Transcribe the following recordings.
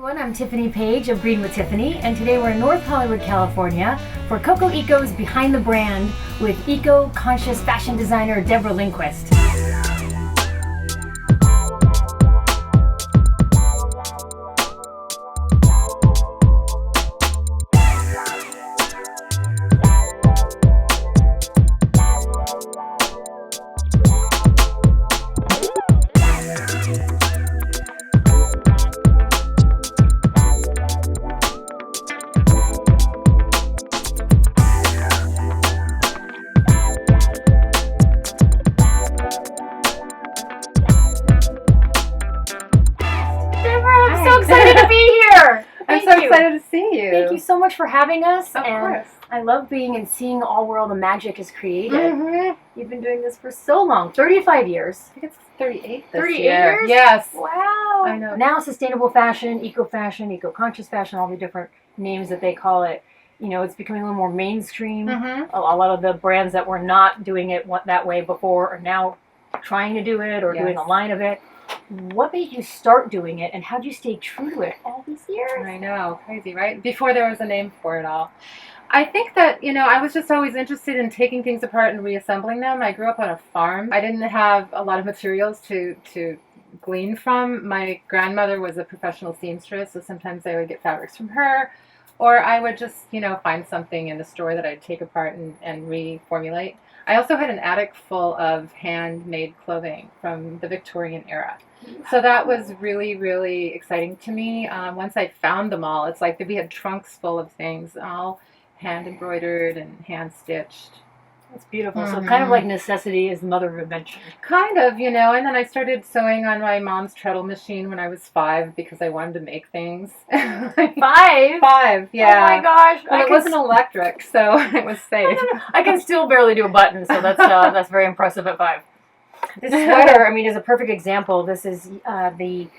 Everyone, I'm Tiffany Paige of Green with Tiffany, and today we're in North Hollywood, California for Coco Eco's Behind the Brand with eco-conscious fashion designer Deborah Lindquist. I'm so excited to be here. I'm so excited to see you. Thank you so much for having us. Of course. I love being and seeing all where all the magic is created. Mm-hmm. You've been doing this for so long, 35 years. I think it's 38 this 38 year. years? Yes. Wow. I know. Now sustainable fashion, eco-conscious fashion, all the different names that they call it. You know, it's becoming a little more mainstream. Mm-hmm. A lot of the brands that were not doing it that way before are now trying to do it or doing a line of it. What made you start doing it, and how did you stay true to it all these years? I know. Crazy, right? Before there was a name for it all. I think that, I was just always interested in taking things apart and reassembling them. I grew up on a farm. I didn't have a lot of materials to glean from. My grandmother was a professional seamstress, so sometimes I would get fabrics from her, or I would just, find something in the store that I'd take apart and reformulate. I also had an attic full of handmade clothing from the Victorian era. So that was really, really exciting to me. Once I found them all, it's like we had trunks full of things, all hand embroidered and hand stitched. That's beautiful. Mm-hmm. So kind of like necessity is the mother of invention. Kind of, and then I started sewing on my mom's treadle machine when I was 5 because I wanted to make things. 5? 5, yeah. Oh my gosh. Well, it wasn't electric, so it was safe. I can still barely do a button, so that's very impressive at 5. This sweater, is a perfect example. This is the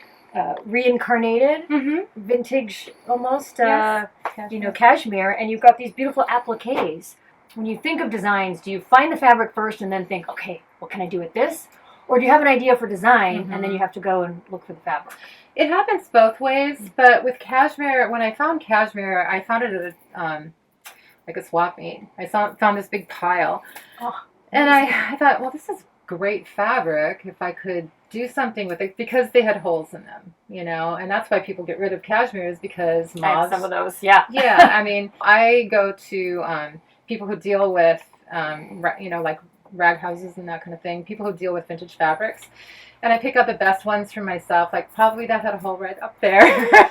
reincarnated, vintage almost, cashmere, and you've got these beautiful appliques. When you think of designs, do you find the fabric first and then think, okay, what can I do with this? Or do you have an idea for design and then you have to go and look for the fabric? It happens both ways, but with cashmere, when I found cashmere, I found it at a swap meet. I found this big pile. Oh, and I thought, well, this is great fabric if I could do something with it, because they had holes in them, and that's why people get rid of cashmere, is because moths. I have some of those, yeah. Yeah, I go to people who deal with, like rag houses and that kind of thing, people who deal with vintage fabrics, and I pick out the best ones for myself, like probably that had a hole right up there,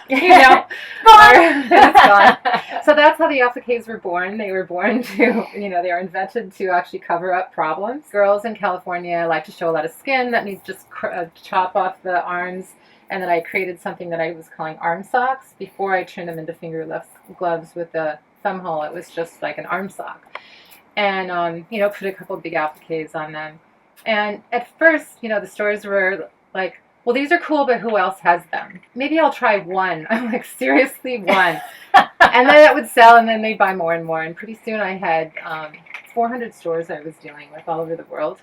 it's gone. So that's how the appliques were born. They were born to, they are invented to actually cover up problems. Girls in California like to show a lot of skin that needs just chop off the arms, and then I created something that I was calling arm socks. Before I turned them into fingerless gloves with a thumb hole, it was just like an arm sock. And, put a couple of big appliques on them. And at first, the stores were like, well, these are cool, but who else has them? Maybe I'll try one. I'm like, seriously, one. And then it would sell, and then they'd buy more and more. And pretty soon I had 400 stores I was dealing with all over the world.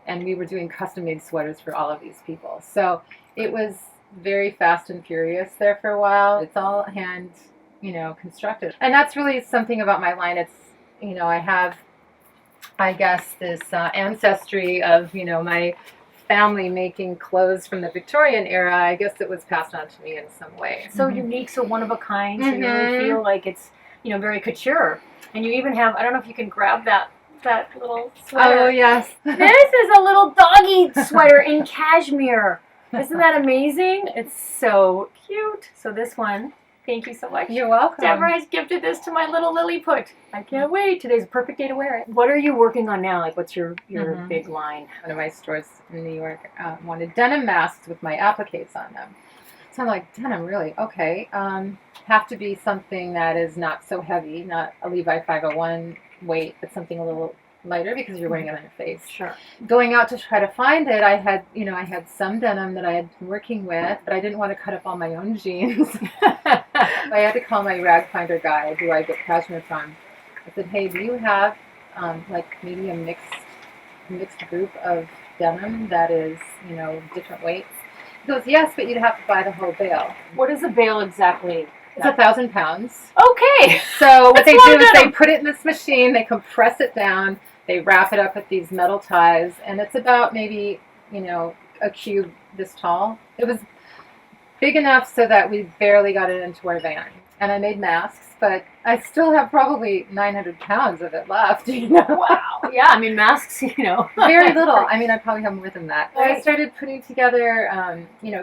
And we were doing custom-made sweaters for all of these people. So it was very fast and furious there for a while. It's all hand, constructed. And that's really something about my line. It's, I have, I guess, this ancestry of, my family making clothes from the Victorian era. I guess it was passed on to me in some way. So unique, so one of a kind, so you really feel like it's, very couture. And you even have, I don't know if you can grab that little sweater. Oh, yes. This is a little doggy sweater in cashmere. Isn't that amazing? It's so cute. So this one, thank you so much. You're welcome. Deborah has gifted this to my little Lilliput. I can't wait. Today's a perfect day to wear it. What are you working on now? Like, what's your big line? One of my stores in New York wanted denim masks with my appliques on them. So I'm like, denim, really? Okay. Have to be something that is not so heavy, not a Levi 501 weight, but something a little lighter because you're wearing it on your face. Sure. Going out to try to find it, I had some denim that I had been working with, but I didn't want to cut up all my own jeans. I had to call my rag finder guy, who I get cashmere from. I said, hey, do you have maybe a mixed group of denim that is, different weights? He goes, yes, but you'd have to buy the whole bale. What is a bale exactly? It's 1,000 pounds. Okay. So what they do is denim. they put it in this machine, they compress it down, they wrap it up with these metal ties, and it's about maybe, a cube this tall. It was big enough so that we barely got it into our van. And I made masks, but I still have probably 900 pounds of it left. Wow. Yeah, I mean, masks, Very little. I mean, I probably have more than that. Right. I started putting together,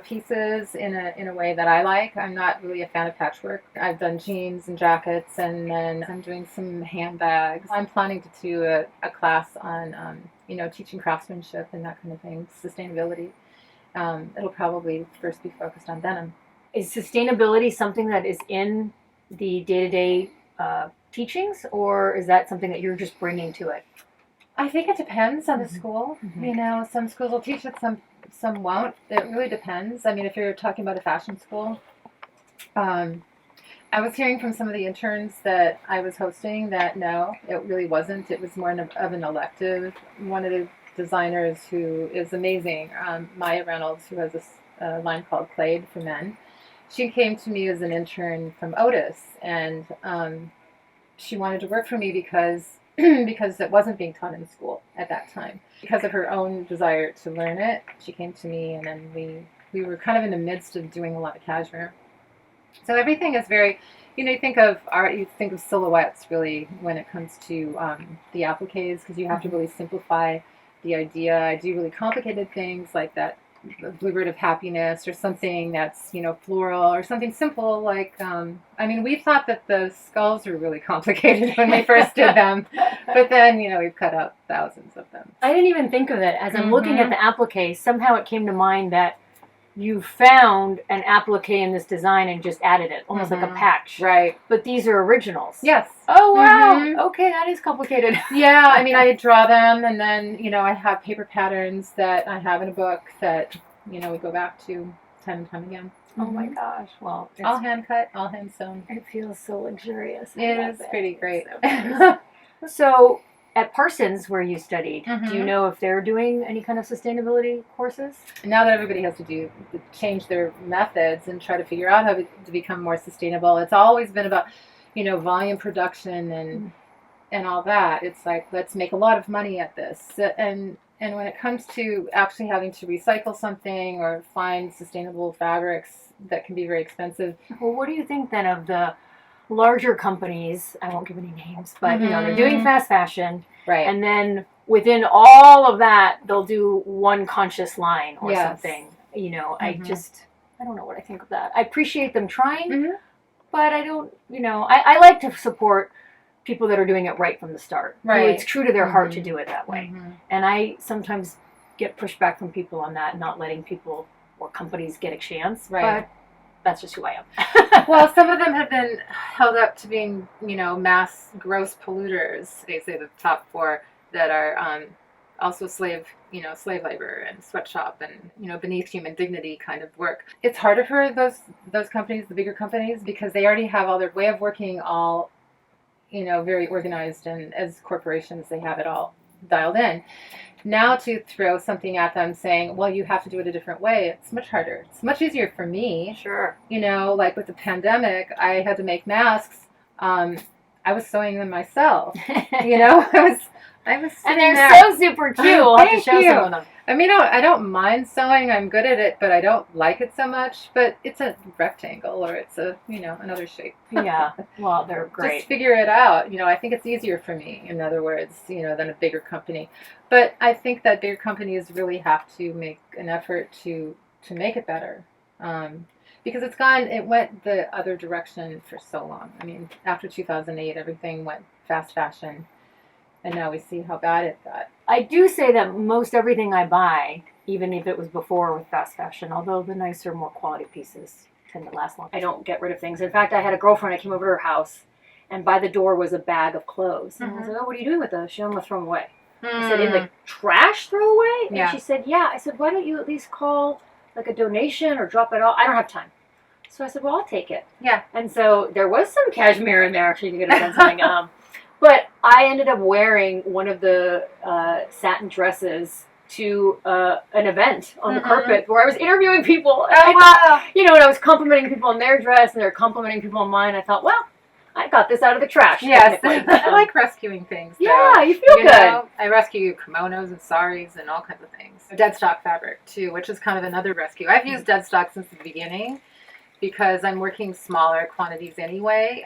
pieces in a way that I like. I'm not really a fan of patchwork. I've done jeans and jackets, and then I'm doing some handbags. I'm planning to do a class on, teaching craftsmanship and that kind of thing, sustainability. It'll probably first be focused on denim. Is sustainability something that is in the day-to-day teachings, or is that something that you're just bringing to it? I think it depends on the school. Mm-hmm. Some schools will teach it, some won't. It really depends. I mean, if you're talking about a fashion school, I was hearing from some of the interns that I was hosting that no, it really wasn't. It was more of an elective. One of the designers who is amazing, Maya Reynolds, who has a line called Clade for Men. She came to me as an intern from Otis, and she wanted to work for me because it wasn't being taught in school at that time. Because of her own desire to learn it, she came to me, and then we were kind of in the midst of doing a lot of cashmere. So everything is very, you think of art, you think of silhouettes really when it comes to the appliques, because you have to really simplify the idea. I do really complicated things like that bluebird of happiness, or something that's floral, or something simple like we thought that the skulls were really complicated when we first did them, but then we've cut out thousands of them. I didn't even think of it. As I'm looking at the applique, somehow it came to mind that you found an applique in this design and just added it, almost like a patch. Right. But these are originals. Yes. Oh, wow. Okay, that is complicated. Yeah, I draw them, and then, I have paper patterns that I have in a book that, we go back to time and time again. Oh my gosh. Well, it's all hand cut, all hand sewn. It feels so luxurious. It is pretty great. So, at Parsons, where you studied, do you know if they're doing any kind of sustainability courses? Now that everybody has to change their methods and try to figure out how to become more sustainable, it's always been about, volume production and all that. It's like, let's make a lot of money at this. And when it comes to actually having to recycle something or find sustainable fabrics that can be very expensive. Well, what do you think then of the larger companies? I won't give any names, but they're doing fast fashion, right? And then within all of that, they'll do one conscious line or something. I don't know what I think of that. I appreciate them trying, but I don't. I like to support people that are doing it right from the start. Right. It's true to their heart to do it that way. And I sometimes get pushback from people on that, not letting people or companies get a chance. Right. But that's just who I am. Well, some of them have been held up to being, mass gross polluters. They say the top 4 that are also slave labor and sweatshop and, beneath human dignity kind of work. It's harder for those companies, the bigger companies, because they already have all their way of working all, very organized, and as corporations, they have it all dialed in. Now to throw something at them saying, well, you have to do it a different way, it's much harder. It's much easier for me. Sure. Like with the pandemic, I had to make masks. I was sewing them myself. I was and they're there. so super cute. We'll have to show some of them. I don't mind sewing. I'm good at it, but I don't like it so much. But it's a rectangle, or it's a, another shape. Yeah. Well, they're great. Just figure it out. I think it's easier for me, in other words, than a bigger company. But I think that bigger companies really have to make an effort to make it better. Because it went the other direction for so long. After 2008, everything went fast fashion. And now we see how bad it got. I do say that most everything I buy, even if it was before with fast fashion, although the nicer, more quality pieces tend to last long. I don't get rid of things. In fact, I had a girlfriend, I came over to her house, and by the door was a bag of clothes. And I was like, oh, what are you doing with those? She said, I'm going to throw them away. I said, in the trash throw away? And she said, yeah. I said, why don't you at least call like a donation or drop it off? I don't have time. So I said, well, I'll take it. Yeah. And so there was some cashmere in there, actually, to get it done something. But I ended up wearing one of the satin dresses to an event on the carpet where I was interviewing people. And Oh, wow. and I was complimenting people on their dress, and they're complimenting people on mine. I thought, well, I got this out of the trash. Yes, I like rescuing things. Yeah, you feel good. I rescue kimonos and saris and all kinds of things. Dead stock fabric, too, which is kind of another rescue. I've used dead stock since the beginning because I'm working smaller quantities anyway.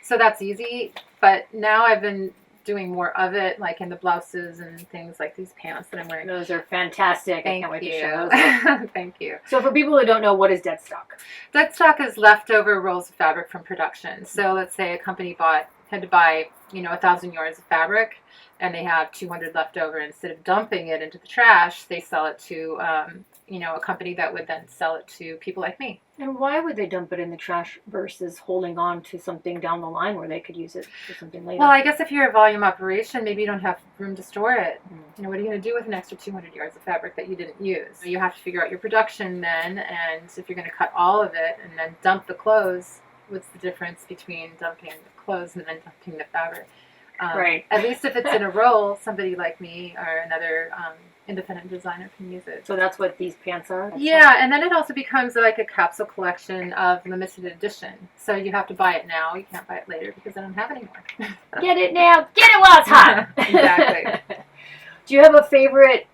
So that's easy. But now I've been doing more of it, like in the blouses and things like these pants that I'm wearing. Those are fantastic. Thank I can't wait you. to show those. Thank you. So for people who don't know, what is dead stock? Dead stock is leftover rolls of fabric from production. So let's say a company had to buy 1,000 yards of fabric, and they have 200 left over. Instead of dumping it into the trash, they sell it to a company that would then sell it to people like me. And why would they dump it in the trash versus holding on to something down the line where they could use it for something later? Well, I guess if you're a volume operation, maybe you don't have room to store it. What are you going to do with an extra 200 yards of fabric that you didn't use? You have to figure out your production then, and if you're going to cut all of it and then dump the clothes, what's the difference between dumping the clothes and then dumping the fabric? Right. At least if it's in a roll, somebody like me or another independent designer can use it. So that's what these pants are? Yeah, and then it also becomes like a capsule collection of limited edition. So you have to buy it now. You can't buy it later because I don't have any more. Get it now. Get it while it's hot. Exactly. Do you have a favorite,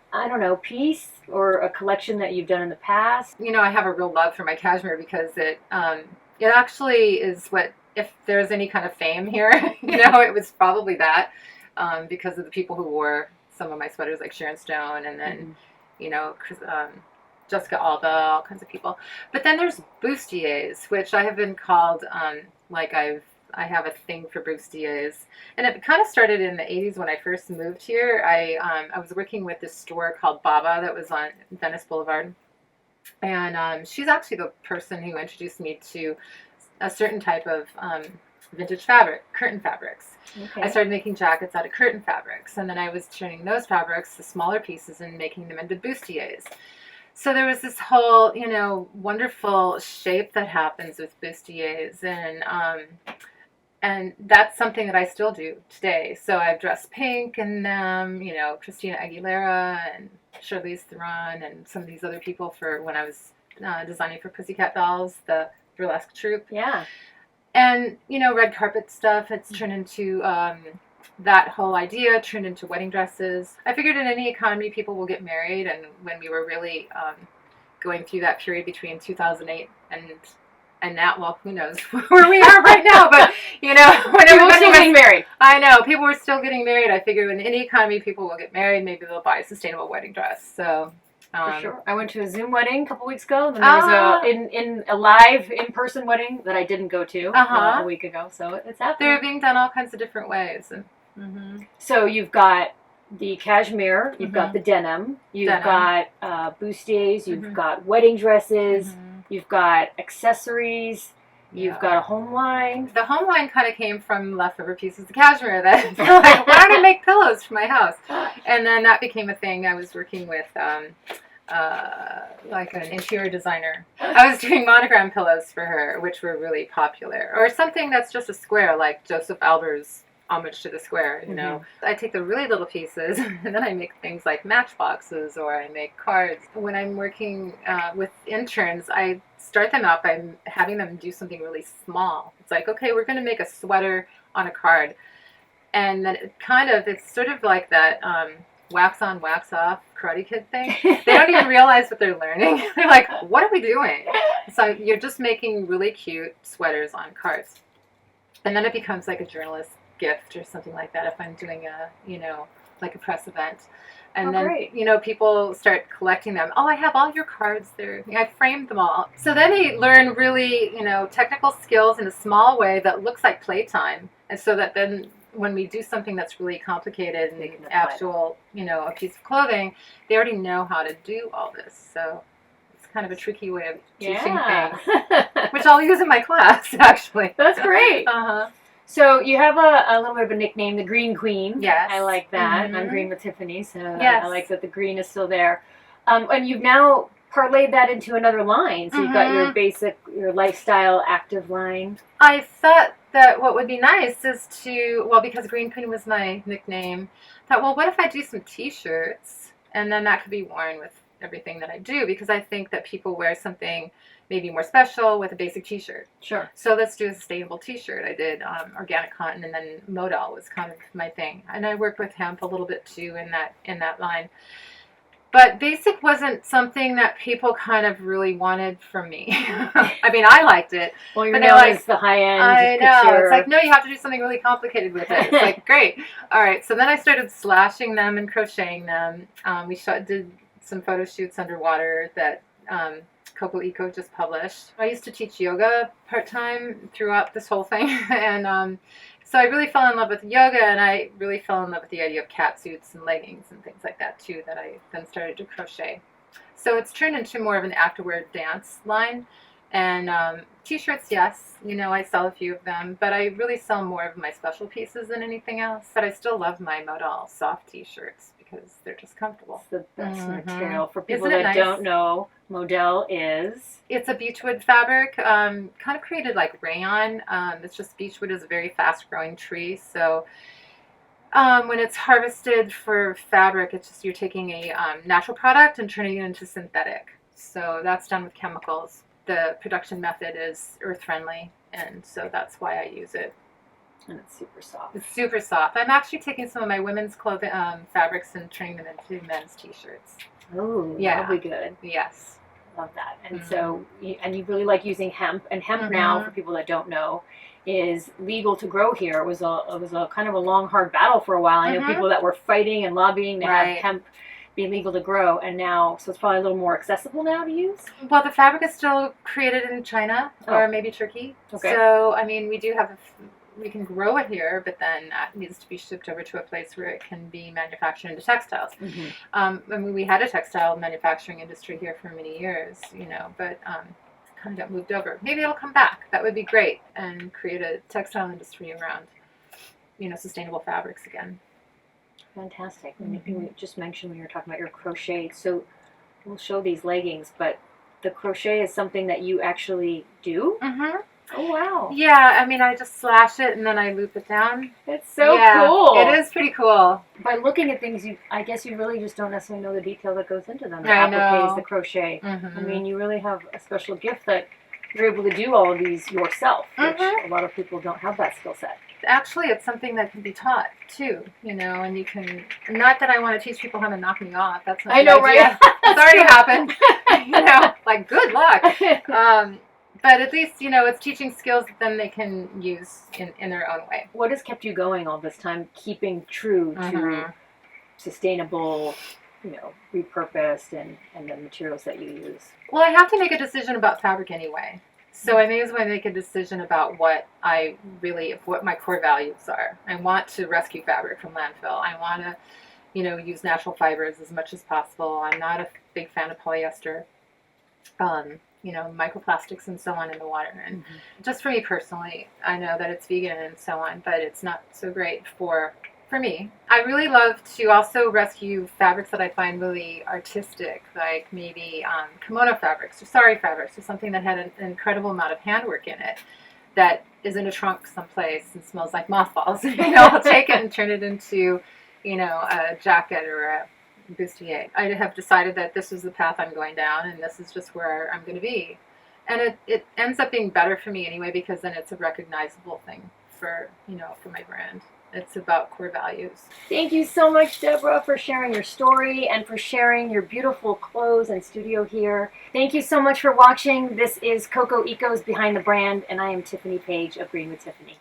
piece or a collection that you've done in the past? I have a real love for my cashmere because it actually is what, if there's any kind of fame here, it was probably that because of the people who wore some of my sweaters, like Sharon Stone, and then, Jessica Alba, all kinds of people. But then there's bustiers, which I have been called, I have a thing for bustiers. And it kind of started in the 80s when I first moved here. I was working with this store called Baba that was on Venice Boulevard. And she's actually the person who introduced me to a certain type of vintage fabric, curtain fabrics. Okay. I started making jackets out of curtain fabrics, and then I was turning those fabrics to smaller pieces and making them into bustiers. So there was this whole, wonderful shape that happens with bustiers, and that's something that I still do today. So I've dressed pink in them, Christina Aguilera and Charlize Theron and some of these other people for when I was designing for Pussycat Dolls, the burlesque troupe. Yeah. And, red carpet stuff, it's turned into, that whole idea turned into wedding dresses. I figured in any economy, people will get married. And when we were really going through that period between 2008 and now, well, who knows where we are right now. But, when everybody was getting married. I know, people were still getting married. I figured in any economy, people will get married. Maybe they'll buy a sustainable wedding dress. So... For sure. I went to a Zoom wedding a couple weeks ago. Then there was a live in-person wedding that I didn't go to a week ago. So it's happening. They're being done all kinds of different ways. So you've got the cashmere, you've got the denim, you've got bustiers, you've got wedding dresses, you've got accessories. You've got a home line. The home line kind of came from leftover pieces of cashmere that like, why don't I make pillows for my house? And then that became a thing. I was working with like an interior designer. I was doing monogram pillows for her, which were really popular. Or something that's just a square, like Joseph Alber's Homage to the Square, I take the really little pieces and then I make things like matchboxes or I make cards. When I'm working with interns, I start them out by having them do something really small. It's like, okay, we're going to make a sweater on a card. And then it's sort of like that wax on, wax off Karate Kid thing. They don't even realize what they're learning. They're like, what are we doing? So you're just making really cute sweaters on cards. And then it becomes like a journalist gift or something like that if I'm doing like a press event. And then, great. People start collecting them. Oh, I have all your cards there. I framed them all. So then they learn really, technical skills in a small way that looks like playtime. And so that then when we do something that's really complicated and the actual, a piece of clothing, they already know how to do all this. So it's kind of a tricky way of teaching things, which I'll use in my class, actually. That's great. So you have a little bit of a nickname, the Green Queen. Yes. I like that. I'm green with Tiffany, so I like that the green is still there. And you've now parlayed that into another line. So you've got your lifestyle active line. I thought that what would be nice is because Green Queen was my nickname, what if I do some t-shirts And then that could be worn with everything that I do, because I think that people wear something maybe more special with a basic t-shirt. Sure. So let's do a sustainable t-shirt. I did organic cotton, and then modal was kind of my thing. And I worked with hemp a little bit too in that line. But basic wasn't something that people kind of really wanted from me. I mean, I liked it. Well, you're but known as the high-end I know. couture. It's like, no, you have to do something really complicated with it. It's like, great. All right. So then I started slashing them and crocheting them. We did some photo shoots underwater that Coco just published. I used to teach yoga part-time throughout this whole thing. And so I really fell in love with yoga, and I really fell in love with the idea of cat suits and leggings and things like that too, that I then started to crochet. So it's turned into more of an activewear dance line. And t-shirts, yes, I sell a few of them, but I really sell more of my special pieces than anything else. But I still love my modal soft t-shirts because they're just comfortable. It's the best material. For people Isn't it that nice? don't know, modal is... It's a beechwood fabric, kind of created like rayon. It's just beechwood is a very fast-growing tree, so when it's harvested for fabric, it's just you're taking a natural product and turning it into synthetic. So that's done with chemicals. The production method is earth-friendly, and so that's why I use it. And it's super soft. It's super soft. I'm actually taking some of my women's clothing fabrics and turning them into men's t-shirts. Oh, Yeah. that'll be good. Yes. Love that. And so, you really like using hemp. And hemp now, for people that don't know, is legal to grow here. It was a kind of a long, hard battle for a while. I know people that were fighting and lobbying to have hemp be legal to grow, and now, so it's probably a little more accessible now to use? Well, the fabric is still created in China or maybe Turkey. Okay. So, I mean, we can grow it here, but then that needs to be shipped over to a place where it can be manufactured into textiles. I mean, we had a textile manufacturing industry here for many years, but kind of got moved over. Maybe it'll come back. That would be great, and create a textile industry around, sustainable fabrics again. Fantastic. You just mentioned when you were talking about your crochet, so we'll show these leggings, but the crochet is something that you actually do? Oh, wow. Yeah, I mean, I just slash it and then I loop it down. It's so cool. It is pretty cool. By looking at things, I guess you really just don't necessarily know the detail that goes into them. The I know. appliques, the crochet. I mean, you really have a special gift that you're able to do all of these yourself, which a lot of people don't have that skill set. Actually, it's something that can be taught too, and you can. Not that I want to teach people how to knock me off. That's not. I know, right? It's already happened. Like good luck. But at least it's teaching skills that then they can use in their own way. What has kept you going all this time, keeping true to sustainable, repurposed and the materials that you use? Well, I have to make a decision about fabric anyway. So I may as well make a decision about what my core values are. I want to rescue fabric from landfill. I want to, use natural fibers as much as possible. I'm not a big fan of polyester, microplastics and so on in the water. And just for me personally, I know that it's vegan and so on, but it's not so great for me. I really love to also rescue fabrics that I find really artistic, like maybe kimono fabrics or sari fabrics or something that had an incredible amount of handwork in it that is in a trunk someplace and smells like mothballs. I'll take it and turn it into, a jacket or a bustier. I have decided that this is the path I'm going down and this is just where I'm going to be. And it ends up being better for me anyway, because then it's a recognizable thing for my brand. It's about core values. Thank you so much, Deborah, for sharing your story and for sharing your beautiful clothes and studio here. Thank you so much for watching. This is Coco Eco's Behind the Brand, and I am Tiffany Paige of Green with Tiffany.